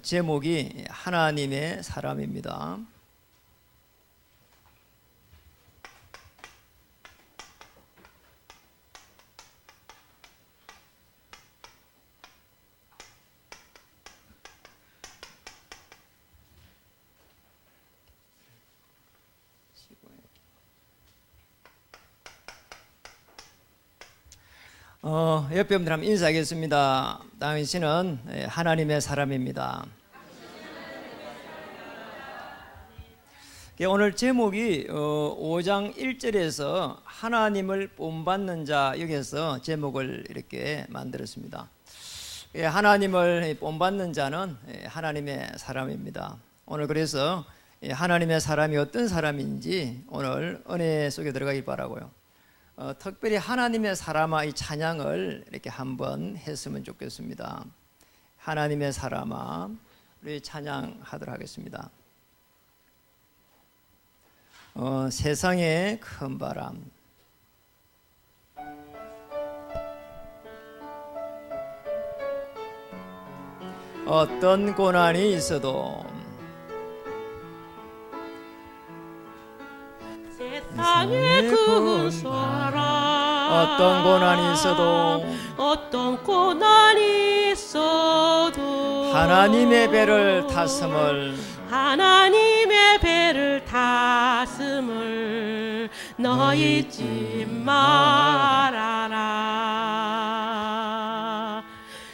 제목이 하나님의 사람입니다. 옆에 분들 한번 인사하겠습니다. 당신은 하나님의 사람입니다. 오늘 제목이 5장 1절에서 하나님을 본받는 자, 여기에서 제목을 이렇게 만들었습니다. 하나님을 본받는 자는 하나님의 사람입니다. 오늘 그래서 하나님의 사람이 어떤 사람인지 오늘 은혜 속에 들어가기 바라고요. 특별히 하나님의 사람아, 이 찬양을 이렇게 한번 했으면 좋겠습니다. 하나님의 사람아, 우리 찬양하도록 하겠습니다. 세상의 큰 바람. 어떤 고난이 있어도 세상의 그 사람, 어떤 고난이 있어도 어떤 고난이 있어도 하나님의 배를 탔음을, 하나님의 배를 탔음을 너 잊지 말아라.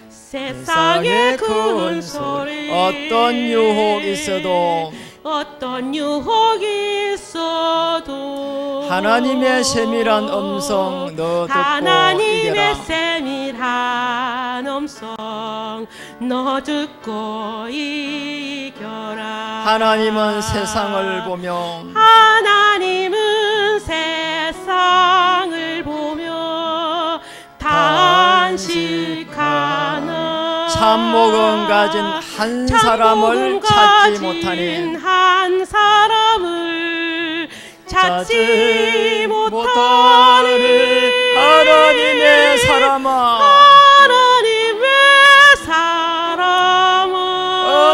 세상의 큰 소리, 어떤 유혹이 있어도 어떤 유혹이 있어도 하나님의 세밀한 음성 너 듣고 하나님의 이겨라. 세밀한 음성 너 듣고 이겨라. 하나님은 세상을 보며, 하나님은 세상을 보며 단식하는 참목은 가진 한 사람을 찾지 못하니, 한 사람을 찾지 못하니 하나님의 사람아, 하나님의 사람아,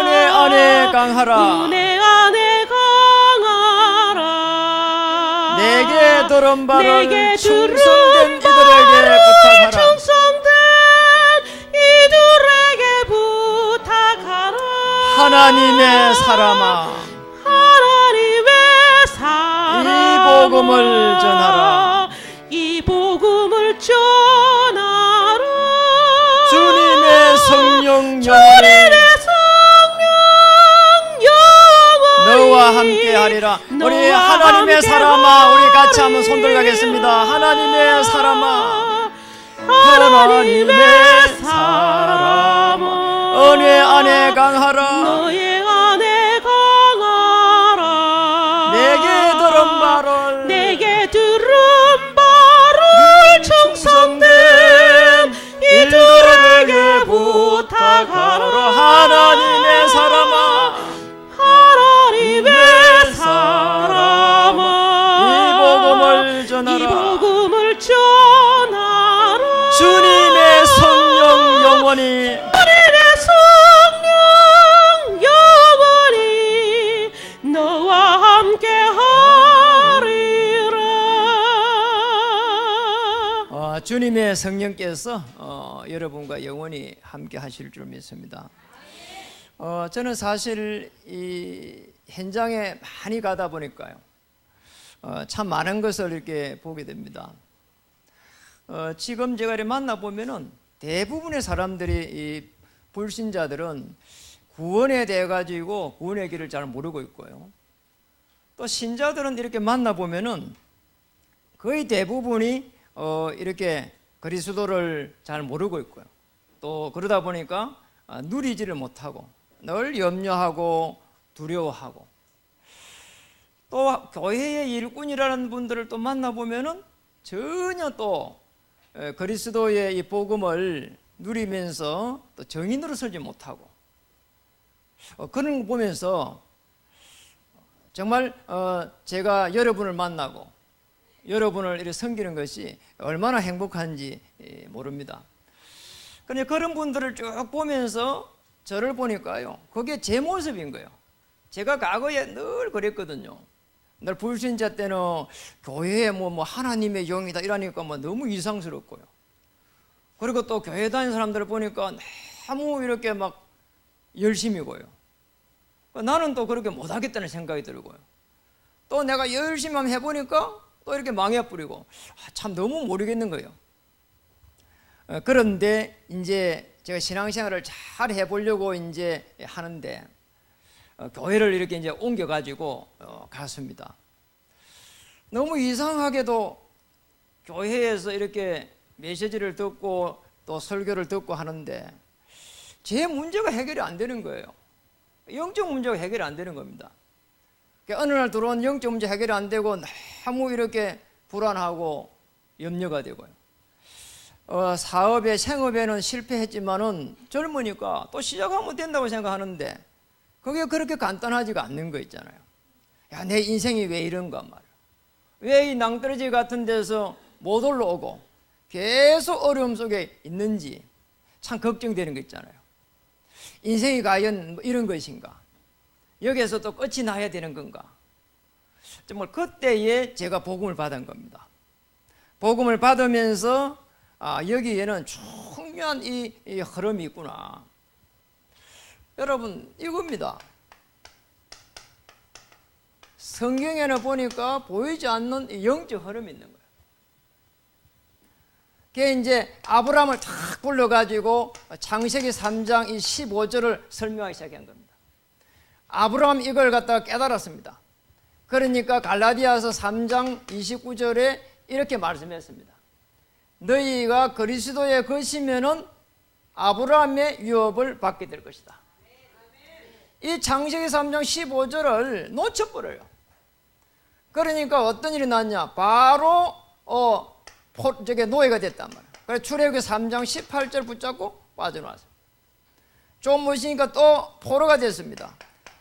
은혜 안에 강하라. 은혜 안에 강하라. 내게 들은 바를 내게 충성된 들은 이들에게 바를 부탁하라. 충성된 이들에게 부탁하라. 하나님의 사람아, 하나님의 사람아, 이 복음을 전하라. 이 복음을 전하라. 주님의 성령 주님의 영원히 성령 영원히 너와 함께 하리라. 우리 하나님의 사람아, 우리 같이 한번 손들 가겠습니다. 하나님의 사람아, 하나님의 사람아, 은혜 안에 강하라. 너의 안에 강하라. 내게 들은 바를 내게 들은 바를 충성된 이들에게 부탁하라. 하나님의 사람아, 하나님의 사람아, 이 복음을 이 전하라. 복음을 전하라. 주님의 성령 영원히, 주님의 성령 영원히 너와 함께 하리라. 주님의 성령께서 여러분과 영원히 함께 하실 줄 믿습니다. 저는 사실 이 현장에 많이 가다 보니까요, 참 많은 것을 이렇게 보게 됩니다. 지금 제가 이렇게 만나보면은 대부분의 사람들이, 이 불신자들은 구원에 대해 가지고 구원의 길을 잘 모르고 있고요, 또 신자들은 이렇게 만나보면은 거의 대부분이 이렇게 그리스도를 잘 모르고 있고요, 또 그러다 보니까 누리지를 못하고 늘 염려하고 두려워하고, 또 교회의 일꾼이라는 분들을 또 만나보면은 전혀 또 그리스도의 이 복음을 누리면서 또 정인으로 서지 못하고, 그런 거 보면서 정말 제가 여러분을 만나고 여러분을 이렇게 섬기는 것이 얼마나 행복한지 모릅니다. 그런데 그런 분들을 쭉 보면서 저를 보니까요, 그게 제 모습인 거예요. 제가 과거에 늘 그랬거든요. 늘 불신자 때는 교회에 뭐 하나님의 영이다 이러니까 뭐 너무 이상스럽고요. 그리고 또 교회 다니는 사람들을 보니까 너무 이렇게 막 열심이고요. 나는 또 그렇게 못하겠다는 생각이 들고요. 또 내가 열심히 한번 해보니까 또 이렇게 망해버리고 참 너무 모르겠는 거예요. 그런데 이제 제가 신앙생활을 잘 해보려고 이제 하는데 교회를 이렇게 이제 옮겨가지고 갔습니다. 너무 이상하게도 교회에서 이렇게 메시지를 듣고 또 설교를 듣고 하는데 제 문제가 해결이 안 되는 거예요. 영적 문제가 해결이 안 되는 겁니다. 어느 날 들어온 영적 문제 해결이 안 되고 너무 이렇게 불안하고 염려가 되고요. 사업에 생업에는 실패했지만은 젊으니까 또 시작하면 된다고 생각하는데 그게 그렇게 간단하지가 않는 거 있잖아요. 야, 내 인생이 왜 이런가 말이야. 왜 이 낭떠러지 같은 데서 못 올라오고 계속 어려움 속에 있는지 참 걱정되는 거 있잖아요. 인생이 과연 뭐 이런 것인가? 여기에서 또 끝이 나야 되는 건가? 정말 그때에 제가 복음을 받은 겁니다. 복음을 받으면서 여기에는 중요한 이 흐름이 있구나. 여러분, 이겁니다. 성경에는 보니까 보이지 않는 이 영적 흐름이 있는 거예요. 그게 이제 아브라함을 탁 불러가지고 창세기 3장 이 15절을 설명하기 시작한 겁니다. 아브라함 이걸 갖다가 깨달았습니다. 그러니까 갈라디아서 3장 29절에 이렇게 말씀했습니다. 너희가 그리스도에 거시면은 아브라함의 유업을 받게 될 것이다. 이 창세기 3장 15절을 놓쳐버려요. 그러니까 어떤 일이 났냐? 바로 저게 노예가 됐단 말이에요. 그래서 출애굽기 3장 18절 붙잡고 빠져나왔어요. 좀 무시니까 또 포로가 됐습니다.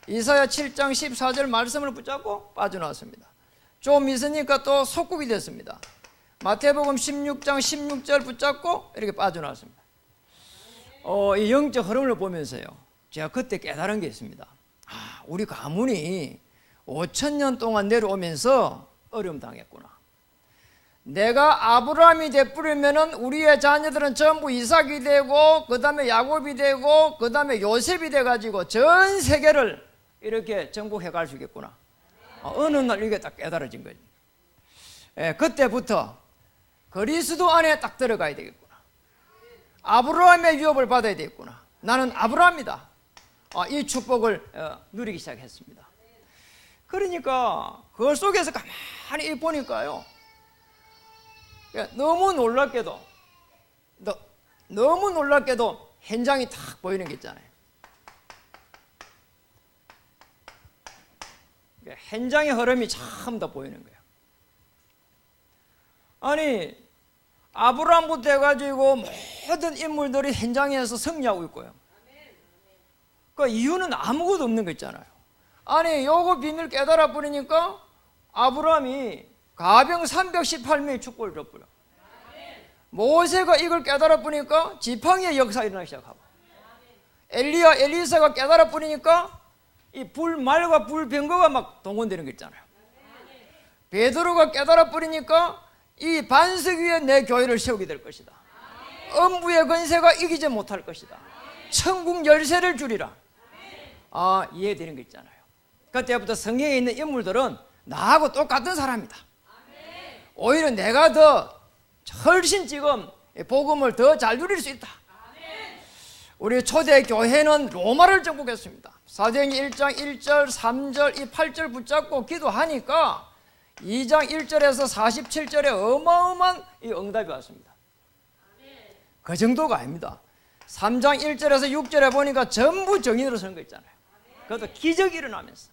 이사야 7장 14절 말씀을 붙잡고 빠져나왔습니다. 좀 있으니까 또 속국이 됐습니다. 마태복음 16장 16절 붙잡고 이렇게 빠져나왔습니다. 이 영적 흐름을 보면서요, 제가 그때 깨달은 게 있습니다. 우리 가문이 5,000년 동안 내려오면서 어려움 당했구나. 내가 아브라함이 되뿌리면은 우리의 자녀들은 전부 이삭이 되고 그 다음에 야곱이 되고 그 다음에 요셉이 돼가지고 전 세계를 이렇게 정복해 갈 수 있겠구나. 어느 날 이게 딱 깨달아진 거지. 그때부터 그리스도 안에 딱 들어가야 되겠구나. 아브라함의 유업을 받아야 되겠구나. 나는 아브라함이다. 이 축복을 누리기 시작했습니다. 그러니까 그 속에서 가만히 보니까요, 너무 놀랍게도 현장이 탁 보이는 게 있잖아요. 현장의 흐름이 참 더 보이는 거예요. 아니, 아브라함부터 해가지고 모든 인물들이 현장에서 승리하고 있고요. 그 이유는 아무것도 없는 거 있잖아요. 아니, 요거 비밀 깨달아 버리니까 아브라함이 가병 318명의 축복을 줬고요. 모세가 이걸 깨달아 보니까 지팡이의 역사가 일어나기 시작하고, 엘리야, 엘리사가 깨달아 보니까 이 불말과 불병거가 막 동원되는 거 있잖아요. 베드로가 깨달아 버리니까 이 반석 위에 내 교회를 세우게 될 것이다. 음부의 권세가 이기지 못할 것이다. 천국 열쇠를 주리라. 이해되는 거 있잖아요. 그때부터 성경에 있는 인물들은 나하고 똑같은 사람이다. 오히려 내가 더 훨씬 지금 복음을 더 잘 누릴 수 있다. 우리 초대 교회는 로마를 정복했습니다. 사도행전 1장 1절 3절 이 8절 붙잡고 기도하니까 2장 1절에서 47절에 어마어마한 이 응답이 왔습니다. 그 정도가 아닙니다. 3장 1절에서 6절에 보니까 전부 정인으로 선 거 있잖아요. 그것도 기적이 일어나면서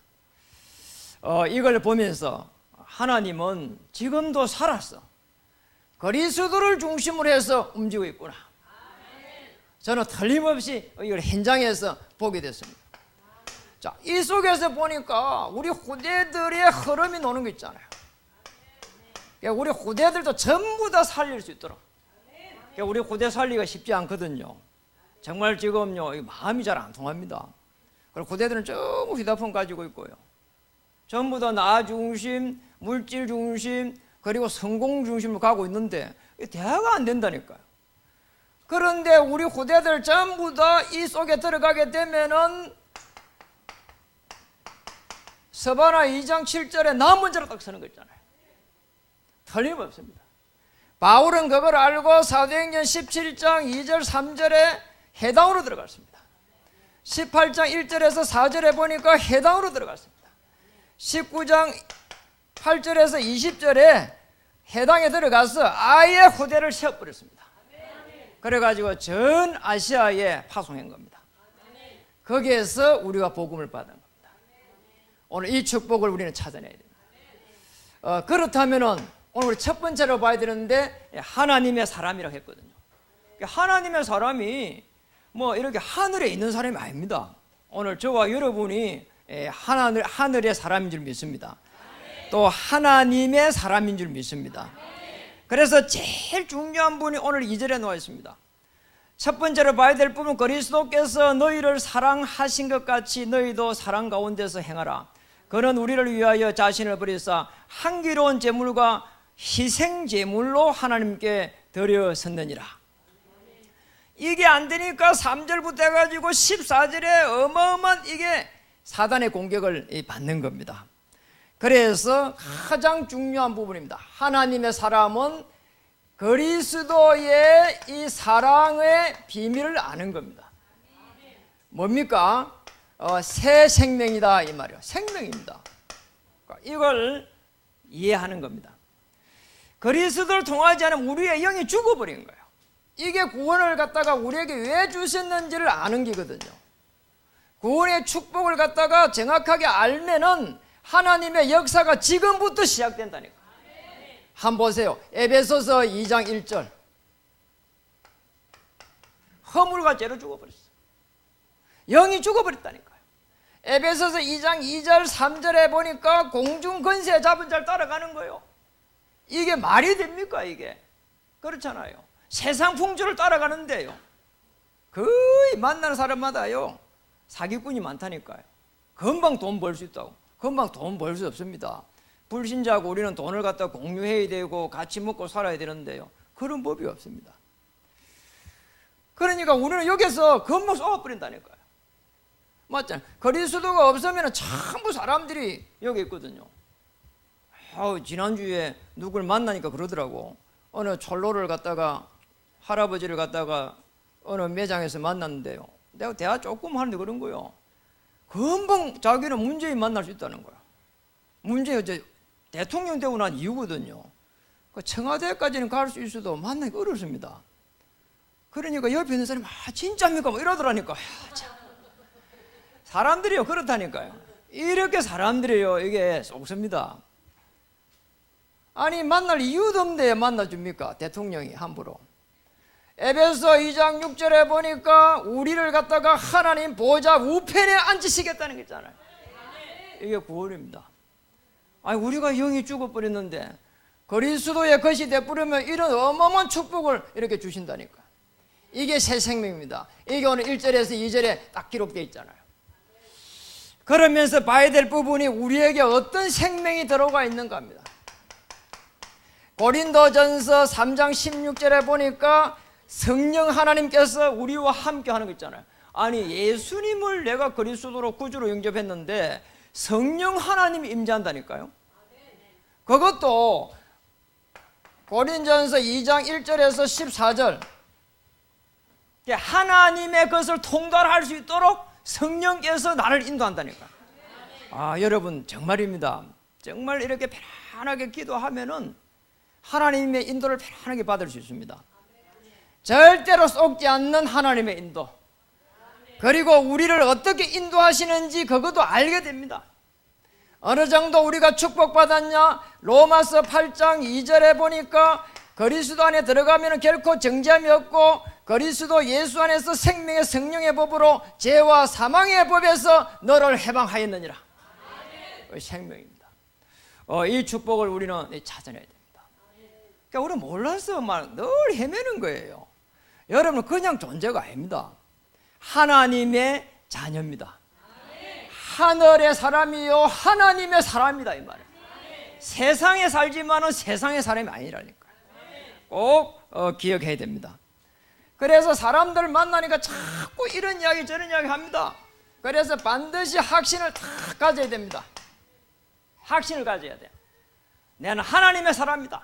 이걸 보면서 하나님은 지금도 살았어. 그리스도를 중심으로 해서 움직이고 있구나. 저는 틀림없이 이걸 현장에서 보게 됐습니다. 자, 이 속에서 보니까 우리 후대들의 흐름이 노는 거 있잖아요. 우리 후대들도 전부 다 살릴 수 있도록. 우리 후대 살리기가 쉽지 않거든요. 정말 지금요 마음이 잘 안 통합니다. 그리고 고대들은 전부 휴대폰 가지고 있고요. 전부 다 나 중심, 물질 중심, 그리고 성공 중심으로 가고 있는데 대화가 안 된다니까요. 그런데 우리 후대들 전부 다 이 속에 들어가게 되면은 서바나 2장 7절에 나 먼저로 딱 서는 거 있잖아요. 틀림없습니다. 바울은 그걸 알고 사도행전 17장 2절 3절에 해당으로 들어갔습니다. 18장 1절에서 4절에 보니까 해당으로 들어갔습니다. 19장 8절에서 20절에 해당에 들어가서 아예 후대를 세워버렸습니다. 그래가지고 전 아시아에 파송한 겁니다. 거기에서 우리가 복음을 받은 겁니다. 오늘 이 축복을 우리는 찾아내야 됩니다. 그렇다면은 오늘 우리 첫 번째로 봐야 되는데 하나님의 사람이라고 했거든요. 하나님의 사람이 뭐 이렇게 하늘에 있는 사람이 아닙니다. 오늘 저와 여러분이 하늘의 사람인 줄 믿습니다. 또 하나님의 사람인 줄 믿습니다. 그래서 제일 중요한 분이 오늘 2절에 나와 있습니다. 첫 번째로 봐야 될 부분은 그리스도께서 너희를 사랑하신 것 같이 너희도 사랑 가운데서 행하라. 그는 우리를 위하여 자신을 버리사 향기로운 제물과 희생 제물로 하나님께 드려섰느니라. 이게 안 되니까 3절부터 해가지고 14절에 어마어마한 이게 사단의 공격을 받는 겁니다. 그래서 가장 중요한 부분입니다. 하나님의 사람은 그리스도의 이 사랑의 비밀을 아는 겁니다. 뭡니까? 새 생명이다 이 말이에요. 생명입니다. 이걸 이해하는 겁니다. 그리스도를 통하지 않으면 우리의 영이 죽어버린 거예요. 이게 구원을 갖다가 우리에게 왜 주셨는지를 아는 기거든요. 구원의 축복을 갖다가 정확하게 알면은 하나님의 역사가 지금부터 시작된다니까. 한번 보세요. 에베소서 2장 1절. 허물과 죄로 죽어버렸어. 영이 죽어버렸다니까요. 에베소서 2장 2절 3절에 보니까 공중 권세 잡은 자를 따라가는 거예요. 이게 말이 됩니까 이게? 그렇잖아요. 세상 풍조를 따라가는데요, 거의 만나는 사람마다요 사기꾼이 많다니까요. 금방 돈 벌 수 있다고. 금방 돈 벌 수 없습니다. 불신자고 우리는 돈을 갖다 공유해야 되고 같이 먹고 살아야 되는데요, 그런 법이 없습니다. 그러니까 우리는 여기서 금방 쏘아버린다니까요. 맞잖아요. 그리스도가 없으면 전부 사람들이 여기 있거든요. 지난주에 누굴 만나니까 그러더라고. 어느 철로를 갖다가 할아버지를 갖다가 어느 매장에서 만났는데요, 내가 대화 조금 하는데 그런 거요. 금방 자기는 문재인 만날 수 있다는 거야. 문재인 이제 대통령 되고 난 이후거든요. 청와대까지는 갈 수 있어도 만나기 어렵습니다. 그러니까 옆에 있는 사람이 진짜입니까? 뭐 이러더라니까. 사람들이요 그렇다니까요. 이렇게 사람들이요 이게 속습니다. 아니 만날 이유도 없는데 만나줍니까? 대통령이 함부로. 에베소 2장 6절에 보니까 우리를 갖다가 하나님 보좌 우편에 앉히시겠다는 게 있잖아요. 이게 구원입니다. 아니 우리가 영이 죽어버렸는데 그리스도의 것이 되뿌리면 이런 어마어마한 축복을 이렇게 주신다니까. 이게 새 생명입니다. 이게 오늘 1절에서 2절에 딱 기록되어 있잖아요. 그러면서 봐야 될 부분이 우리에게 어떤 생명이 들어가 있는가 합니다. 고린도전서 3장 16절에 보니까 성령 하나님께서 우리와 함께 하는 거 있잖아요. 아니 예수님을 내가 그리스도로 구주로 영접했는데 성령 하나님이 임재한다니까요. 그것도 고린도전서 2장 1절에서 14절 하나님의 것을 통달할 수 있도록 성령께서 나를 인도한다니까. 여러분 정말입니다. 정말 이렇게 편안하게 기도하면은 하나님의 인도를 편안하게 받을 수 있습니다. 절대로 속지 않는 하나님의 인도, 그리고 우리를 어떻게 인도하시는지 그것도 알게 됩니다. 어느 정도 우리가 축복받았냐? 로마서 8장 2절에 보니까 그리스도 안에 들어가면 결코 정죄함이 없고 그리스도 예수 안에서 생명의 성령의 법으로 죄와 사망의 법에서 너를 해방하였느니라. 생명입니다. 이 축복을 우리는 찾아내야 됩니다. 그러니까 우리는 몰라서 막 늘 헤매는 거예요. 여러분은 그냥 존재가 아닙니다. 하나님의 자녀입니다. 하늘의 사람이요 하나님의 사람이다 이 말이에요. 세상에 살지만은 세상의 사람이 아니라니까. 꼭 기억해야 됩니다. 그래서 사람들 만나니까 자꾸 이런 이야기 저런 이야기 합니다. 그래서 반드시 확신을 다 가져야 됩니다. 확신을 가져야 돼. 나는 하나님의 사람이다.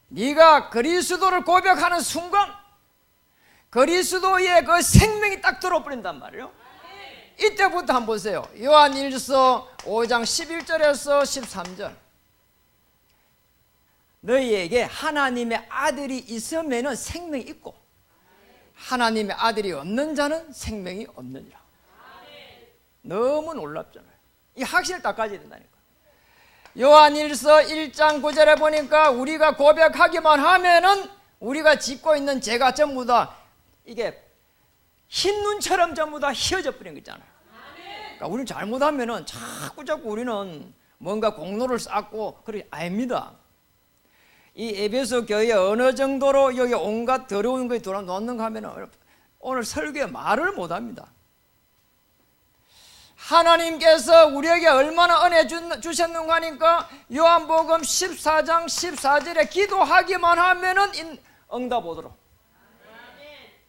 네가 그리스도를 고백하는 순간 그리스도의 그 생명이 딱 들어버린단 말이에요. 이때부터 한번 보세요. 요한일서 5장 11절에서 13절. 너희에게 하나님의 아들이 있으면 생명이 있고 하나님의 아들이 없는 자는 생명이 없느니라. 너무 놀랍잖아요. 이 확신을 딱 가져야 된다니까. 요한일서 1장 9절에 보니까 우리가 고백하기만 하면은 우리가 짓고 있는 죄가 전부 다 이게 흰 눈처럼 전부 다 휘어져 버린 거잖아요. 그러니까 우리는 잘못하면은 자꾸 우리는 뭔가 공로를 쌓고 그래 아닙니다. 이 에베소 교회에 어느 정도로 여기 온갖 더러운 것이 돌아놓는가 하면은 오늘 설교에 말을 못합니다. 하나님께서 우리에게 얼마나 은혜 주셨는가 하니까 요한복음 14장 14절에 기도하기만 하면은 응답 오도록.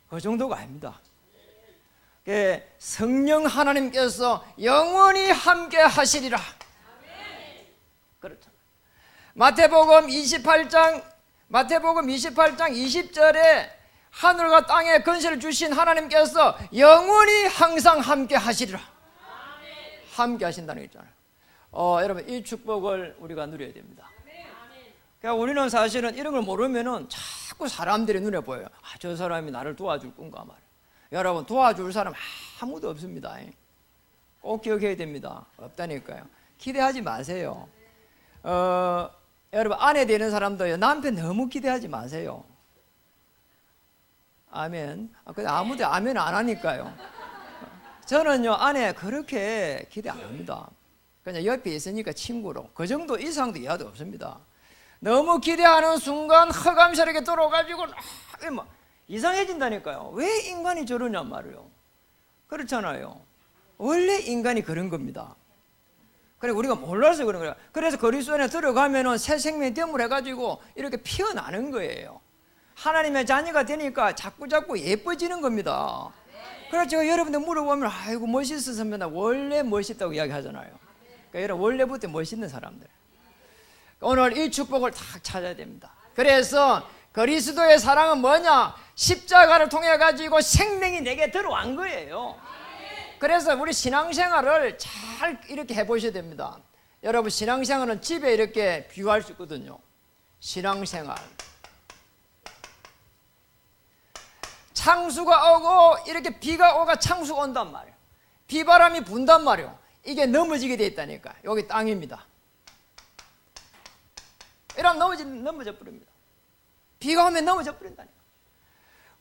그 정도가 아닙니다. 성령 하나님께서 영원히 함께 하시리라. 그렇죠. 마태복음 28장 20절에 하늘과 땅에 건설을 주신 하나님께서 영원히 항상 함께 하시리라. 함께 하신다는 거 있잖아요. 여러분 이 축복을 우리가 누려야 됩니다. 그러니까 우리는 사실은 이런 걸 모르면은 자꾸 사람들의 눈에 보여요. 저 사람이 나를 도와줄 건가 말이에요. 여러분 도와줄 사람 아무도 없습니다. 꼭 기억해야 됩니다. 없다니까요. 기대하지 마세요. 여러분 아내 되는 사람도요, 남편 너무 기대하지 마세요. 아멘. 근데 아무도 아멘 안 하니까요. 저는요 아내 그렇게 기대 안 합니다. 그냥 옆에 있으니까 친구로 그 정도 이상도 이하도 없습니다. 너무 기대하는 순간 허감스럽게 들어가지고 뭐 이상해진다니까요. 왜 인간이 저러냐 말이에요. 그렇잖아요. 원래 인간이 그런 겁니다. 그래 우리가 몰라서 그런 거예요. 그래서 그리스도 안에 들어가면은 새 생명이 됨을 해가지고 이렇게 피어나는 거예요. 하나님의 자녀가 되니까 자꾸 예뻐지는 겁니다. 그래서 제가 여러분들 물어보면 아이고 멋있었으면 원래 멋있다고 이야기하잖아요. 그러니까 여러분 원래부터 멋있는 사람들. 오늘 이 축복을 딱 찾아야 됩니다. 그래서 그리스도의 사랑은 뭐냐? 십자가를 통해 가지고 생명이 내게 들어온 거예요. 그래서 우리 신앙생활을 잘 이렇게 해보셔야 됩니다. 여러분 신앙생활은 집에 이렇게 비유할 수 있거든요. 신앙생활 창수가 오고 이렇게 비가 오가 창수가 온단 말이에요. 비바람이 분단 말이에요. 이게 넘어지게 돼 있다니까. 여기 땅입니다. 이러면 넘어져 버립니다. 비가 오면 넘어져 버린다니까.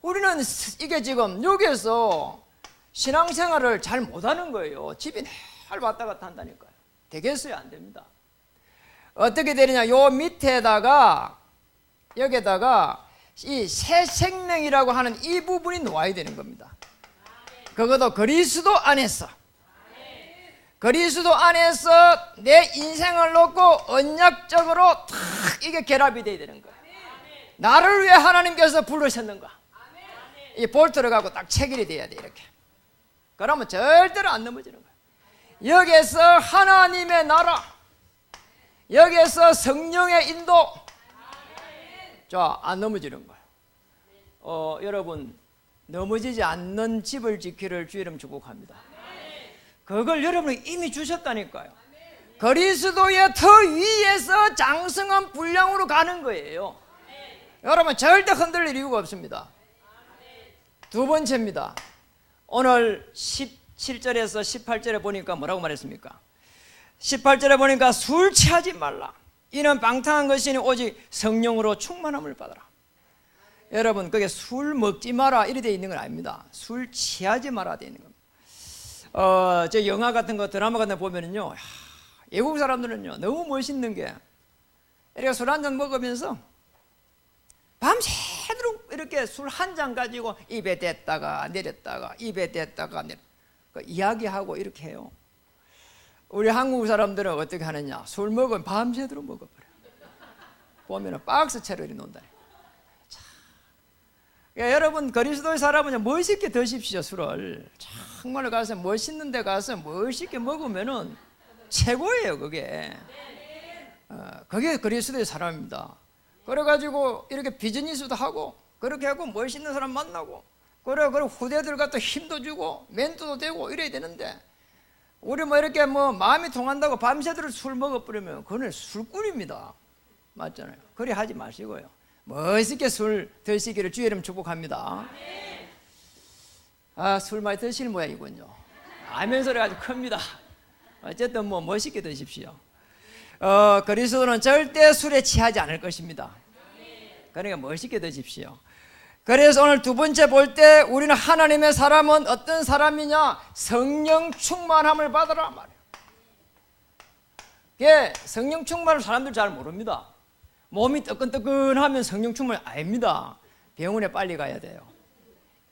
우리는 이게 지금 여기에서 신앙생활을 잘 못하는 거예요. 집에 늘 왔다 갔다 한다니까요. 되겠어요? 안 됩니다. 어떻게 되느냐? 요 밑에다가 여기에다가 이 새 생명이라고 하는 이 부분이 놓아야 되는 겁니다. 그것도 그리스도 안에서. 그리스도 안에서 내 인생을 놓고 언약적으로 탁 이게 결합이 돼야 되는 거예요. 나를 위해 하나님께서 부르셨는가? 이 볼트를 갖고 딱 체결이 돼야 돼 이렇게. 그러면 절대로 안 넘어지는 거예요. 여기에서 하나님의 나라, 여기에서 성령의 인도, 자, 안 넘어지는 거예요. 여러분 넘어지지 않는 집을 지키를 주의 이름 축복합니다. 그걸 여러분이 이미 주셨다니까요. 그리스도의 터 위에서 장성한 분량으로 가는 거예요. 여러분 절대 흔들릴 이유가 없습니다. 두 번째입니다. 오늘 17절에서 18절에 보니까 뭐라고 말했습니까? 18절에 보니까 술 취하지 말라. 이는 방탕한 것이니 오직 성령으로 충만함을 받아라. 여러분 그게 술 먹지 마라 이렇게 되어 있는 건 아닙니다. 술 취하지 마라 되어 있는 겁니다. 저 영화 같은 거 드라마 같은 거 보면은요, 외국 사람들은요 너무 멋있는 게 이렇게 술 한잔 먹으면서 밤새 밤새도록 이렇게 술 한 잔 가지고 입에 댔다가 내렸다가 입에 댔다가 이야기하고 이렇게 해요. 우리 한국 사람들은 어떻게 하느냐? 술 먹으면 밤새도록 먹어버려. 보면은 박스채로 이렇게 논다. 그러니까 여러분 그리스도의 사람은 멋있게 드십시오. 술을 정말 가서 멋있는 데 가서 멋있게 먹으면은 최고예요. 그게 그게 그리스도의 사람입니다. 그래가지고 이렇게 비즈니스도 하고 그렇게 하고 멋있는 사람 만나고 그래 후대들 갖다 힘도 주고 멘토도 되고 이래야 되는데 우리 뭐 이렇게 뭐 마음이 통한다고 밤새도록 술 먹어버리면 그건 술꾼입니다. 맞잖아요. 그래 하지 마시고요. 멋있게 술 드시기를 주의 이름 축복합니다. 술 많이 드실 모양이군요. 아멘 소리가 아주 큽니다. 어쨌든 뭐 멋있게 드십시오. 그리스도는 절대 술에 취하지 않을 것입니다. 그러니까 멋있게 드십시오. 그래서 오늘 두 번째 볼 때 우리는 하나님의 사람은 어떤 사람이냐? 성령 충만함을 받으라 말이에요. 이게 성령 충만을 사람들 잘 모릅니다. 몸이 뜨끈뜨끈하면 성령 충만 아닙니다. 병원에 빨리 가야 돼요.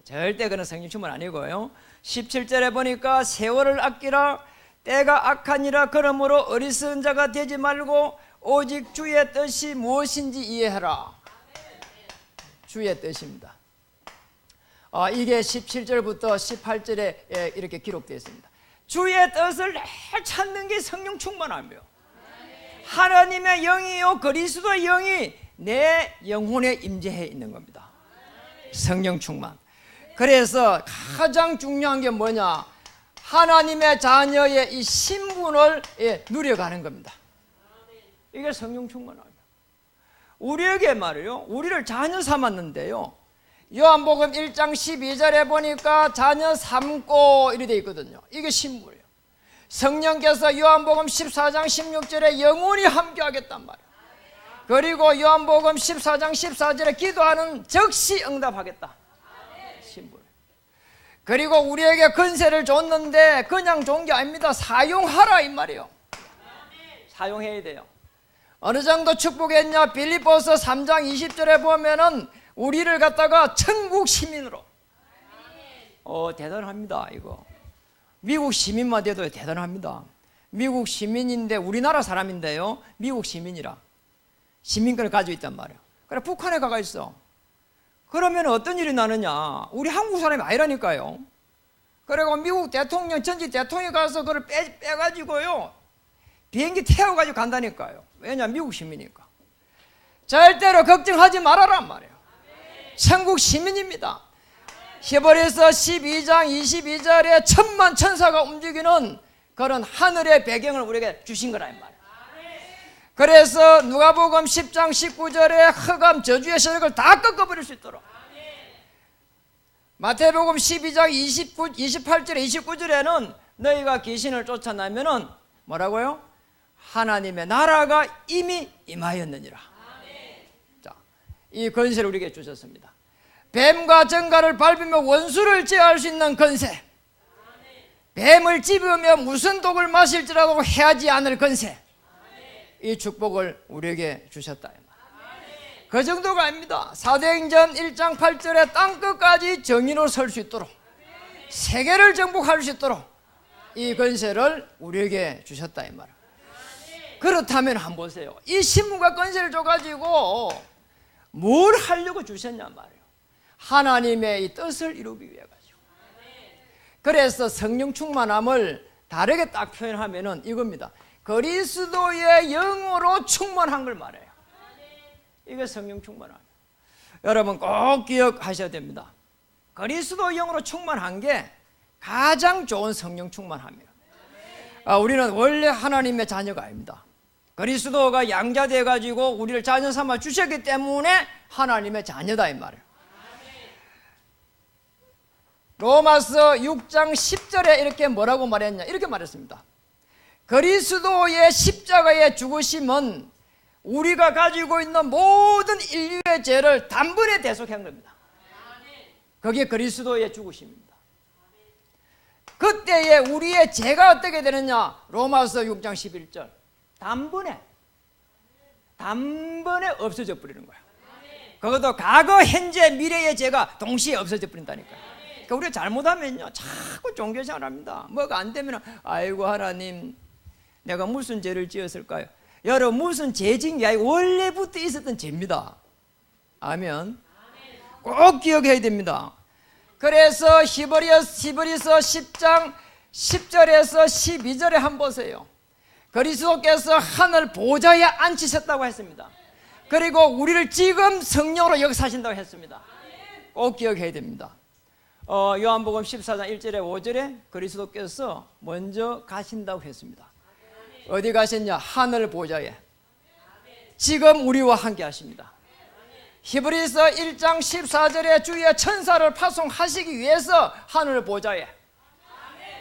절대 그런 성령 충만 아니고요. 17절에 보니까 세월을 아끼라 때가 악하니라. 그러므로 어리석은 자가 되지 말고 오직 주의 뜻이 무엇인지 이해하라. 주의 뜻입니다. 이게 17절부터 18절에 이렇게 기록되어 있습니다. 주의 뜻을 늘 찾는 게 성령 충만함이요. 하나님의 영이요 그리스도의 영이 내 영혼에 임재해 있는 겁니다. 성령 충만. 그래서 가장 중요한 게 뭐냐? 하나님의 자녀의 이 신분을 누려가는 겁니다. 이게 성령 충만함이에요. 우리에게 말이에요. 우리를 자녀 삼았는데요. 요한복음 1장 12절에 보니까 자녀 삼고 이렇게 되어 있거든요. 이게 신분이에요. 성령께서 요한복음 14장 16절에 영원히 함께하겠단 말이에요. 그리고 요한복음 14장 14절에 기도하는 즉시 응답하겠다. 신분. 그리고 우리에게 권세를 줬는데 그냥 준 게 아닙니다. 사용하라 이 말이에요. 사용해야 돼요. 어느 정도 축복했냐? 빌립보서 3장 20절에 보면은 우리를 갖다가 천국 시민으로. 대단합니다 이거. 미국 시민만 돼도 대단합니다. 미국 시민인데 우리나라 사람인데요. 미국 시민이라 시민권을 가지고 있단 말이에요. 그래 북한에 가가 있어. 그러면 어떤 일이 나느냐? 우리 한국 사람이 아니라니까요. 그리고 미국 대통령 전직 대통령이 가서 그걸 빼가지고요 비행기 태워가지고 간다니까요. 왜냐? 미국 시민이니까. 절대로 걱정하지 말아란 말이에요. 천국 시민입니다. 히브리서 12장 22절에 천만 천사가 움직이는 그런 하늘의 배경을 우리에게 주신 거라 이 말이에요. 그래서 누가복음 10장 19절에 흑암 저주의 세력을 다 꺾어버릴 수 있도록, 마태복음 12장 28절에 29절에는 너희가 귀신을 쫓아내면은 뭐라고요? 하나님의 나라가 이미 임하였느니라. 자, 이 권세를 우리에게 주셨습니다. 뱀과 정갈을 밟으며 원수를 제어할 수 있는 권세, 뱀을 집으며 무슨 독을 마실지라도 해하지 않을 권세, 이 축복을 우리에게 주셨다. 그 정도가 아닙니다. 사도행전 1장 8절에 땅끝까지 정의로 설 수 있도록, 세계를 정복할 수 있도록 이 권세를 우리에게 주셨다 이 말. 그렇다면 한번 보세요. 이 신분과 권세를 줘가지고 뭘 하려고 주셨냐 말이에요. 하나님의 이 뜻을 이루기 위해 가지고. 그래서 성령 충만함을 다르게 딱 표현하면은 이겁니다. 그리스도의 영으로 충만한 걸 말해요. 이게 성령 충만함. 여러분 꼭 기억하셔야 됩니다. 그리스도 영으로 충만한 게 가장 좋은 성령 충만함이에요. 우리는 원래 하나님의 자녀가 아닙니다. 그리스도가 양자돼 가지고 우리를 자녀 삼아 주셨기 때문에 하나님의 자녀다 이 말이에요. 로마서 6장 10절에 이렇게 뭐라고 말했냐? 이렇게 말했습니다. 그리스도의 십자가의 죽으심은 우리가 가지고 있는 모든 인류의 죄를 단번에 대속한 겁니다. 그게 그리스도의 죽으심입니다. 그때에 우리의 죄가 어떻게 되느냐? 로마서 6장 11절 단번에 없어져 버리는 거야. 그것도 과거, 현재, 미래의 죄가 동시에 없어져 버린다니까요. 그러니까 우리가 잘못하면요 자꾸 종교생활합니다. 뭐가 안 되면 아이고 하나님 내가 무슨 죄를 지었을까요? 여러분 무슨 죄 지은 게 아니고 원래부터 있었던 죄입니다. 아멘. 꼭 기억해야 됩니다. 그래서 히브리서 10장 10절에서 12절에 한번 보세요. 그리스도께서 하늘 보좌에 앉히셨다고 했습니다. 그리고 우리를 지금 성령으로 역사하신다고 했습니다. 꼭 기억해야 됩니다. 요한복음 14장 1절에 5절에 그리스도께서 먼저 가신다고 했습니다. 어디 가셨냐? 하늘 보좌에. 지금 우리와 함께 하십니다. 히브리서 1장 14절에 주의 천사를 파송하시기 위해서 하늘 보좌에.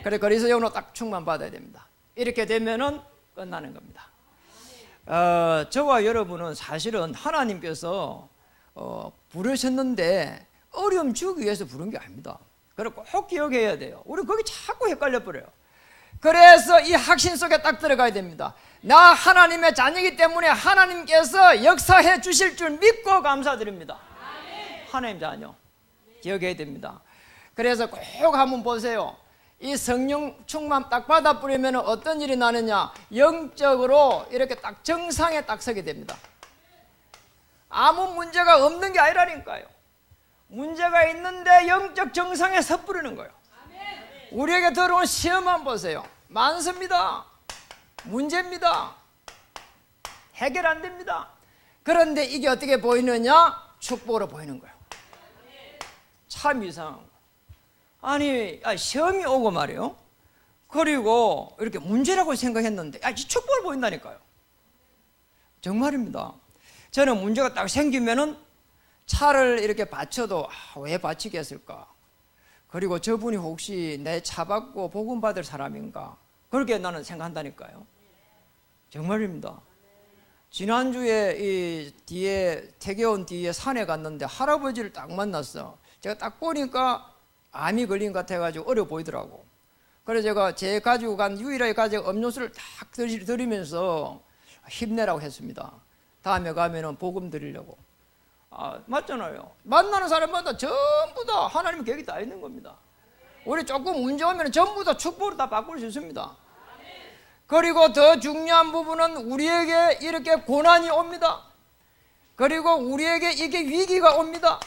그래 그리스도로 딱 충만 받아야 됩니다. 이렇게 되면은 끝나는 겁니다. 저와 여러분은 사실은 하나님께서 부르셨는데 어려움 주기 위해서 부른 게 아닙니다. 그리고 꼭 기억해야 돼요. 우리 거기 자꾸 헷갈려 버려요. 그래서 이 확신 속에 딱 들어가야 됩니다. 나 하나님의 자녀이기 때문에 하나님께서 역사해 주실 줄 믿고 감사드립니다. 하나님 자녀 기억해야 됩니다. 그래서 꼭 한번 보세요. 이 성령 충만 딱 받아 뿌리면 어떤 일이 나느냐? 영적으로 이렇게 딱 정상에 딱 서게 됩니다. 아무 문제가 없는 게 아니라니까요. 문제가 있는데 영적 정상에 섣부르는 거예요. 우리에게 들어온 시험만 보세요. 많습니다. 문제입니다. 해결 안 됩니다. 그런데 이게 어떻게 보이느냐? 축복으로 보이는 거예요. 참 이상한 거. 아니 시험이 오고 말이에요. 그리고 이렇게 문제라고 생각했는데 이 축복을 보인다니까요. 정말입니다. 저는 문제가 딱 생기면은 차를 이렇게 받쳐도 왜 받치겠을까? 그리고 저분이 혹시 내 차 받고 복음 받을 사람인가? 그렇게 나는 생각한다니까요. 정말입니다. 지난주에 이 뒤에 태계원 뒤에 산에 갔는데 할아버지를 딱 만났어. 제가 딱 보니까 암이 걸린 것 같아가지고 어려 보이더라고. 그래서 제가 제 가지고 간 유일하게 가지고 음료수를 딱 드리면서 힘내라고 했습니다. 다음에 가면은 복음 드리려고. 맞잖아요. 만나는 사람마다 전부 다 하나님의 계획이 다 있는 겁니다. 우리 조금 문제 오면 전부 다 축복으로 다 바꿀 수 있습니다. 그리고 더 중요한 부분은 우리에게 이렇게 고난이 옵니다. 그리고 우리에게 이게 위기가 옵니다.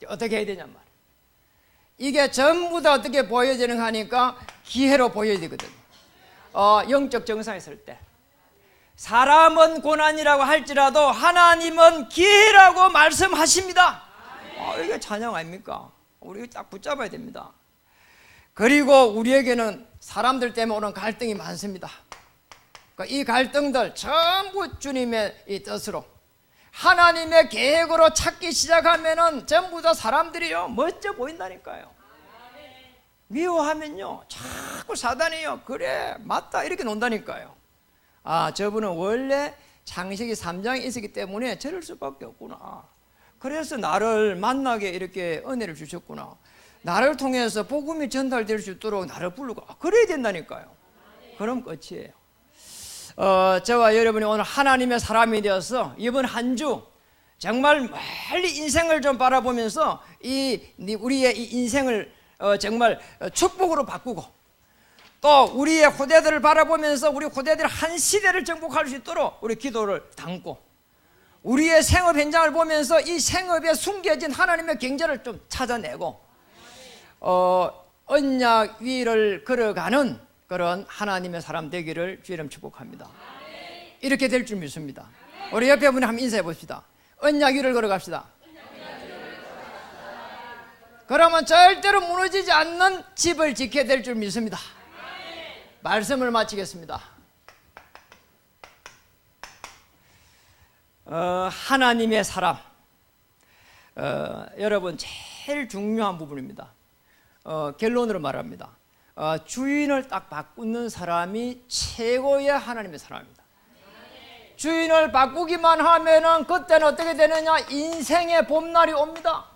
어떻게 해야 되냔 말이에요. 이게 전부 다 어떻게 보여지는 하니까 기회로 보여야 되거든요. 영적 정상에 설 때 사람은 고난이라고 할지라도 하나님은 기회라고 말씀하십니다. 이게 찬양 아닙니까? 우리 딱 붙잡아야 됩니다. 그리고 우리에게는 사람들 때문에 오는 갈등이 많습니다. 이 갈등들 전부 주님의 이 뜻으로 하나님의 계획으로 찾기 시작하면은 전부 다 사람들이요 멋져 보인다니까요. 미워하면요 자꾸 사단이요 그래 맞다 이렇게 논다니까요. 저분은 원래 창세기 3장에 있었기 때문에 저럴 수밖에 없구나. 그래서 나를 만나게 이렇게 은혜를 주셨구나. 나를 통해서 복음이 전달될 수 있도록 나를 부르고 그래야 된다니까요. 그럼 끝이에요. 저와 여러분이 오늘 하나님의 사람이 되어서 이번 한 주 정말 멀리 인생을 좀 바라보면서 우리의 이 인생을 정말 축복으로 바꾸고 또 우리의 후대들을 바라보면서 우리 후대들 한 시대를 정복할 수 있도록 우리 기도를 담고 우리의 생업 현장을 보면서 이 생업에 숨겨진 하나님의 경제를 좀 찾아내고 언약 위를 걸어가는 그런 하나님의 사람 되기를 주의 이름 축복합니다. 이렇게 될 줄 믿습니다. 우리 옆에 분이 한번 인사해 봅시다. 언약 위를 걸어갑시다. 그러면 절대로 무너지지 않는 집을 지켜야 될 줄 믿습니다. 말씀을 마치겠습니다. 하나님의 사람 여러분 제일 중요한 부분입니다. 결론으로 말합니다. 주인을 딱 바꾸는 사람이 최고의 하나님의 사람입니다. 주인을 바꾸기만 하면은 그때는 어떻게 되느냐? 인생의 봄날이 옵니다.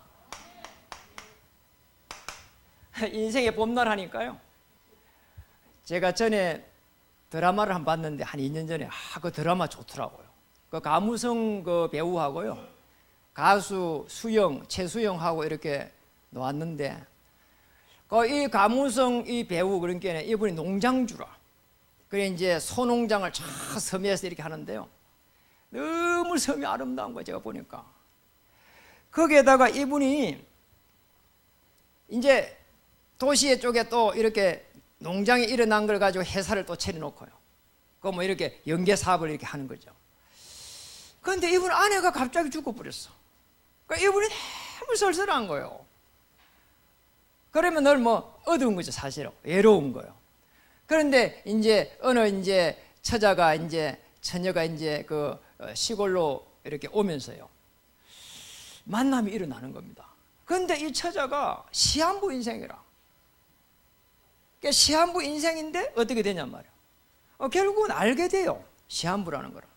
인생의 봄날 하니까요. 제가 전에 드라마를 한 번 봤는데 한 2년 전에 그 드라마 좋더라고요. 그 가무성 그 배우하고요. 가수 수영, 최수영하고 이렇게 놓았는데 이 가무성 이 배우 그러니까 이분이 농장주라. 그래 이제 소농장을 쫙 섬에서 이렇게 하는데요. 너무 섬이 아름다운 거예요. 제가 보니까. 거기에다가 이분이 이제 도시 쪽에 또 이렇게 농장이 일어난 걸 가지고 회사를 또 차려놓고요. 그 뭐 이렇게 연계 사업을 이렇게 하는 거죠. 그런데 이분 아내가 갑자기 죽어버렸어. 그러니까 이분이 너무 쓸쓸한 거예요. 그러면 늘 뭐 어두운 거죠, 사실은. 외로운 거예요. 그런데 이제 어느 이제 처녀가 이제 그 시골로 이렇게 오면서요. 만남이 일어나는 겁니다. 그런데 이 처자가 시한부 인생이라. 그러니까 시한부 인생인데 어떻게 되냔 말이에요. 결국은 알게 돼요. 시한부라는 거라.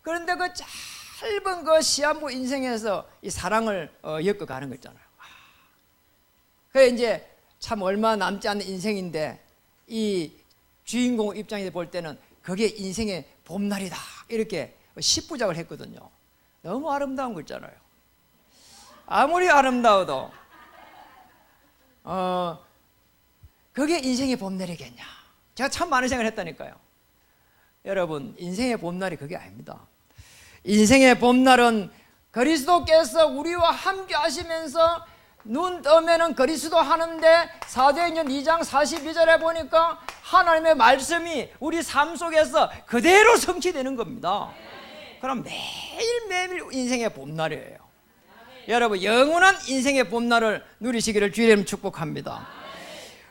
그런데 그 짧은 그 시한부 인생에서 이 사랑을 엮어가는 거 있잖아요. 그래 이제 참 얼마 남지 않은 인생인데 이 주인공 입장에서 볼 때는 그게 인생의 봄날이다 이렇게 10부작을 했거든요. 너무 아름다운 거 있잖아요. 아무리 아름다워도 그게 인생의 봄날이겠냐. 제가 참 많은 생각을 했다니까요. 여러분 인생의 봄날이 그게 아닙니다. 인생의 봄날은 그리스도께서 우리와 함께 하시면서 눈 뜨면은 그리스도 하는데 사도행전 2장 42절에 보니까 하나님의 말씀이 우리 삶 속에서 그대로 성취되는 겁니다. 그럼 매일매일 인생의 봄날이에요. 여러분 영원한 인생의 봄날을 누리시기를 주의 이름 축복합니다.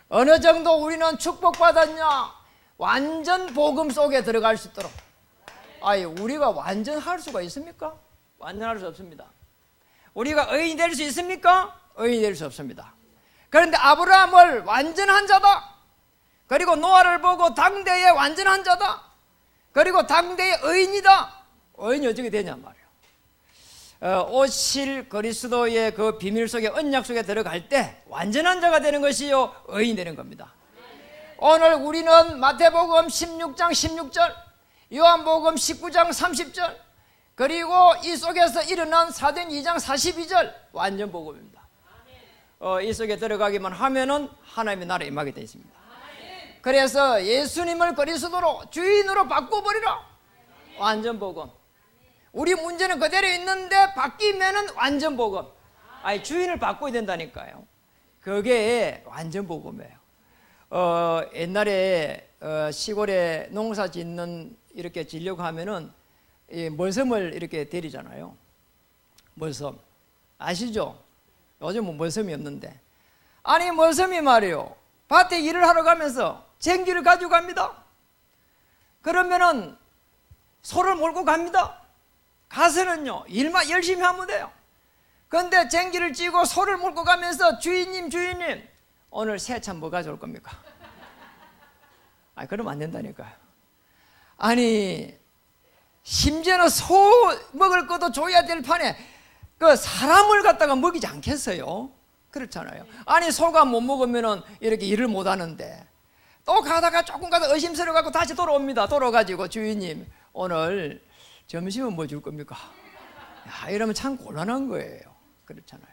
어느 정도 우리는 축복받았냐? 완전 복음 속에 들어갈 수 있도록. 우리가 완전할 수가 있습니까? 완전할 수 없습니다. 우리가 의인이 될 수 있습니까? 의인이 될 수 없습니다. 그런데 아브라함을 완전한 자다. 그리고 노아를 보고 당대의 완전한 자다. 그리고 당대의 의인이다. 의인이 어떻게 되냐 말이에요. 오실 그리스도의 그 비밀 속에 언약 속에 들어갈 때 완전한 자가 되는 것이요 의인이 되는 겁니다. 오늘 우리는 마태복음 16장 16절, 요한복음 19장 30절, 그리고 이 속에서 일어난 사도행전 2장 42절 완전 복음입니다. 이 속에 들어가기만 하면은 하나님의 나라에 임하게 되어 있습니다. 그래서 예수님을 그리스도로 주인으로 바꿔버리라. 완전 복음. 우리 문제는 그대로 있는데 바뀌면은 완전 복음. 주인을 바꿔야 된다니까요. 그게 완전 복음이에요. 옛날에 시골에 농사 짓는 이렇게 지려고 하면은 이 멀섬을 이렇게 데리잖아요. 멀섬 아시죠? 요즘은 멀섬이 없는데 멀섬이 말이요 밭에 일을 하러 가면서 쟁기를 가지고 갑니다. 그러면은 소를 몰고 갑니다. 가서는요 일만 열심히 하면 돼요. 그런데 쟁기를 쥐고 소를 몰고 가면서 주인님 오늘 새참 뭐 가져올 겁니까? 그러면 안 된다니까요. 심지어는 소 먹을 것도 줘야 될 판에 그 사람을 갖다가 먹이지 않겠어요? 그렇잖아요. 소가 못 먹으면은 이렇게 일을 못 하는데 또 가다가 조금 가다 의심스러워 갖고 다시 돌아옵니다. 돌아가지고 주인님 오늘 점심은 뭐 줄 겁니까? 이러면 참 곤란한 거예요. 그렇잖아요.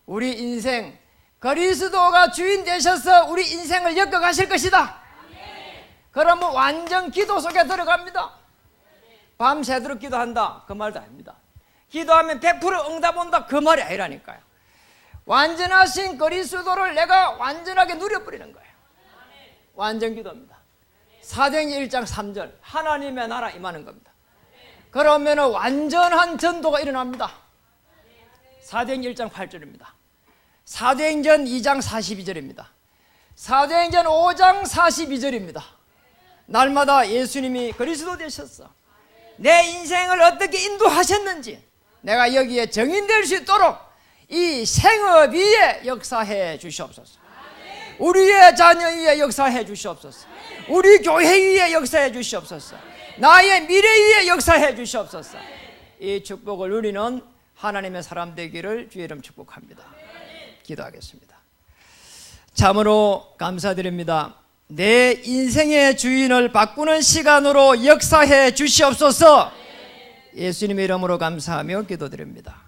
우리 인생 그리스도가 주인 되셔서 우리 인생을 엮어 가실 것이다. 그러면 완전 기도 속에 들어갑니다. 밤새도록 기도한다 그 말도 아닙니다. 기도하면 100% 응답 온다 그 말이 아니라니까요. 완전하신 그리스도를 내가 완전하게 누려버리는 거예요. 완전 기도입니다. 사도행전 1장 3절 하나님의 나라 임하는 겁니다. 그러면 완전한 전도가 일어납니다. 사도행전 1장 8절입니다. 사도행전 2장 42절입니다. 사도행전 5장 42절입니다. 날마다 예수님이 그리스도 되셨어. 내 인생을 어떻게 인도하셨는지 내가 여기에 정인될 수 있도록 이 생업 위에 역사해 주시옵소서. 우리의 자녀 위에 역사해 주시옵소서. 우리 교회 위에 역사해 주시옵소서. 나의 미래 위에 역사해 주시옵소서. 이 축복을 누리는 하나님의 사람 되기를 주의 이름 축복합니다. 기도하겠습니다. 참으로 감사드립니다. 내 인생의 주인을 바꾸는 시간으로 역사해 주시옵소서. 예수님의 이름으로 감사하며 기도드립니다.